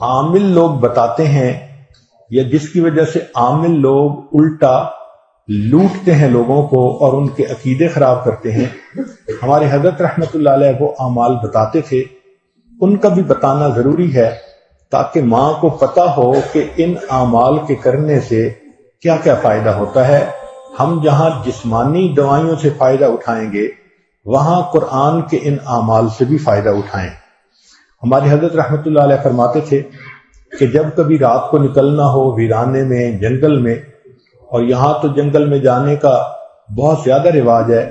عامل لوگ بتاتے ہیں یا جس کی وجہ سے عامل لوگ الٹا لوٹتے ہیں لوگوں کو اور ان کے عقیدے خراب کرتے ہیں، ہمارے حضرت رحمت اللہ علیہ وہ اعمال بتاتے تھے، ان کا بھی بتانا ضروری ہے تاکہ ماں کو پتہ ہو کہ ان اعمال کے کرنے سے کیا کیا فائدہ ہوتا ہے۔ ہم جہاں جسمانی دوائیوں سے فائدہ اٹھائیں گے وہاں قرآن کے ان اعمال سے بھی فائدہ اٹھائیں۔ ہمارے حضرت رحمت اللہ علیہ فرماتے تھے کہ جب کبھی رات کو نکلنا ہو ویرانے میں، جنگل میں، اور یہاں تو جنگل میں جانے کا بہت زیادہ رواج ہے،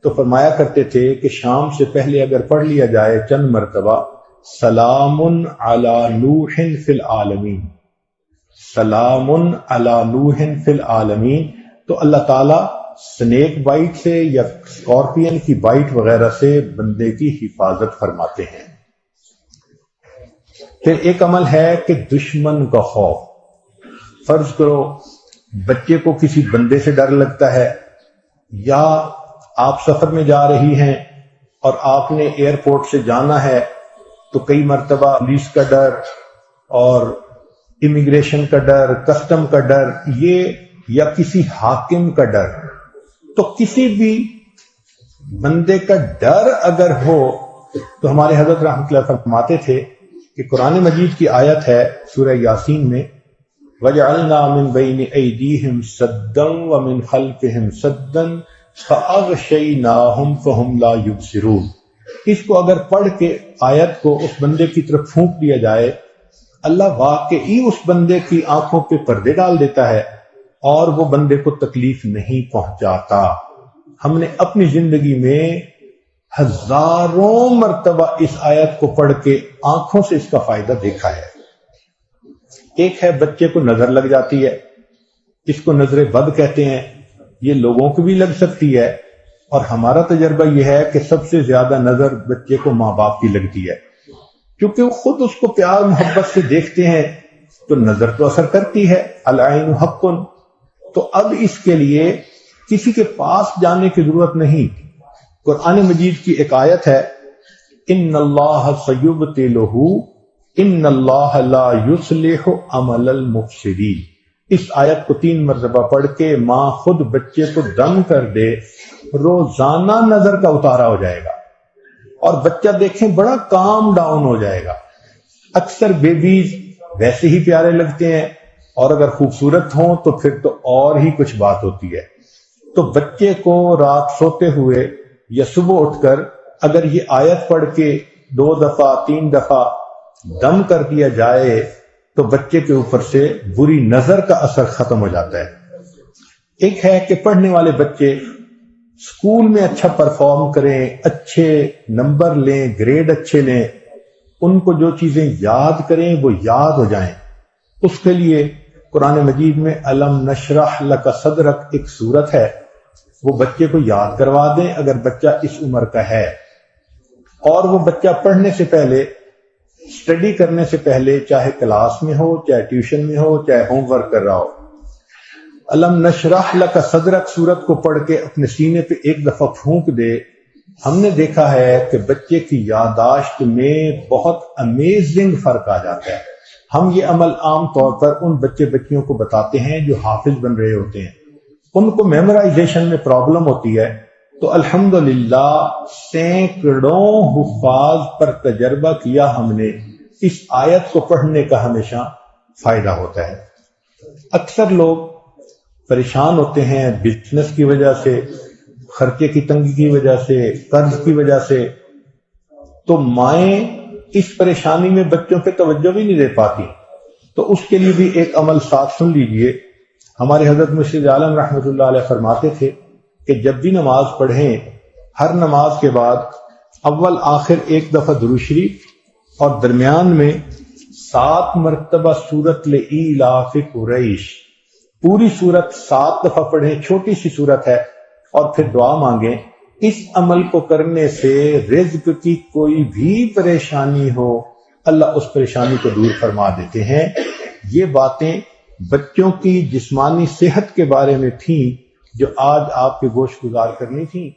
تو فرمایا کرتے تھے کہ شام سے پہلے اگر پڑھ لیا جائے چند مرتبہ سلام علی نوح فی العالمین، سلام علی نوح فی العالمین، تو اللہ تعالیٰ سنیک بائٹ سے یا اسکارپین کی بائٹ وغیرہ سے بندے کی حفاظت فرماتے ہیں۔ پھر ایک عمل ہے کہ دشمن کا خوف۔ فرض کرو بچے کو کسی بندے سے ڈر لگتا ہے، یا آپ سفر میں جا رہی ہیں اور آپ نے ایئرپورٹ سے جانا ہے تو کئی مرتبہ پولیس کا ڈر اور امیگریشن کا ڈر، کسٹم کا ڈر، یہ یا کسی حاکم کا ڈر، تو کسی بھی بندے کا ڈر اگر ہو تو ہمارے حضرت رحمۃ اللہ فرماتے تھے کہ قرآن مجید کی آیت ہے سورہ یاسین میں وَجَعَلْنَا مِن بَيْنِ أَيْدِيهِمْ سَدًّا وَمِنْ خَلْفِهِمْ سَدًّا فَأَغْشَيْنَاهُمْ فَهُمْ لَا يُبْصِرُونَ۔ اس کو اگر پڑھ کے آیت کو اس بندے کی طرف پھونک دیا جائے، اللہ واقعی اس بندے کی آنکھوں پہ پردے ڈال دیتا ہے اور وہ بندے کو تکلیف نہیں پہنچاتا۔ ہم نے اپنی زندگی میں ہزاروں مرتبہ اس آیت کو پڑھ کے آنکھوں سے اس کا فائدہ دیکھا ہے۔ ایک ہے بچے کو نظر لگ جاتی ہے، اس کو نظر بد کہتے ہیں، یہ لوگوں کو بھی لگ سکتی ہے، اور ہمارا تجربہ یہ ہے کہ سب سے زیادہ نظر بچے کو ماں باپ کی لگتی ہے، کیونکہ وہ خود اس کو پیار محبت سے دیکھتے ہیں تو نظر تو اثر کرتی ہے، العین حق۔ تو اب اس کے لیے کسی کے پاس جانے کی ضرورت نہیں۔ قرآن مجید کی ایک آیت ہے ان اللہ سیبطلہ ان اللہ لا یصلح عمل المفسدین۔ اس آیت کو 3 مرتبہ پڑھ کے ماں خود بچے کو دم کر دے، روزانہ نظر کا اتارا ہو جائے گا اور بچہ دیکھیں بڑا کام ڈاؤن ہو جائے گا۔ اکثر بیبیز ویسے ہی پیارے لگتے ہیں اور اگر خوبصورت ہوں تو پھر تو اور ہی کچھ بات ہوتی ہے۔ تو بچے کو رات سوتے ہوئے یا صبح اٹھ کر اگر یہ آیت پڑھ کے 2 دفعہ 3 دفعہ دم کر دیا جائے تو بچے کے اوپر سے بری نظر کا اثر ختم ہو جاتا ہے۔ ایک ہے کہ پڑھنے والے بچے اسکول میں اچھا پرفارم کریں، اچھے نمبر لیں، گریڈ اچھے لیں، ان کو جو چیزیں یاد کریں وہ یاد ہو جائیں۔ اس کے لیے قرآن مجید میں الم نشرح لک صدرک ایک سورت ہے، وہ بچے کو یاد کروا دیں اگر بچہ اس عمر کا ہے، اور وہ بچہ پڑھنے سے پہلے، اسٹڈی کرنے سے پہلے، چاہے کلاس میں ہو، چاہے ٹیوشن میں ہو، چاہے ہوم ورک کر رہا ہو، الم نشرح لک صدرک سورت کو پڑھ کے اپنے سینے پہ ایک دفعہ پھونک دے۔ ہم نے دیکھا ہے کہ بچے کی یادداشت میں بہت امیزنگ فرق آ جاتا ہے۔ ہم یہ عمل عام طور پر ان بچیوں کو بتاتے ہیں جو حافظ بن رہے ہوتے ہیں، ان کو میمورائزیشن میں پرابلم ہوتی ہے، تو الحمدللہ سینکڑوں حفاظ پر تجربہ کیا ہم نے، اس آیت کو پڑھنے کا ہمیشہ فائدہ ہوتا ہے۔ اکثر لوگ پریشان ہوتے ہیں بزنس کی وجہ سے، خرچے کی تنگی کی وجہ سے، قرض کی وجہ سے، تو مائیں اس پریشانی میں بچوں پہ توجہ بھی نہیں دے پاتی۔ تو اس کے لیے بھی ایک عمل ساتھ سن لیجئے۔ ہمارے حضرت مرشد عالم رحمۃ اللہ علیہ فرماتے تھے کہ جب بھی نماز پڑھیں، ہر نماز کے بعد اول آخر 1 دفعہ درود شریف اور درمیان میں 7 مرتبہ سورۃ لإیلاف قریش، پوری سورت 7 دفعہ پڑھیں، چھوٹی سی سورت ہے، اور پھر دعا مانگیں۔ اس عمل کو کرنے سے رزق کی کوئی بھی پریشانی ہو اللہ اس پریشانی کو دور فرما دیتے ہیں۔ یہ باتیں بچوں کی جسمانی صحت کے بارے میں تھیں جو آج آپ کے گوش گزار کرنی تھیں۔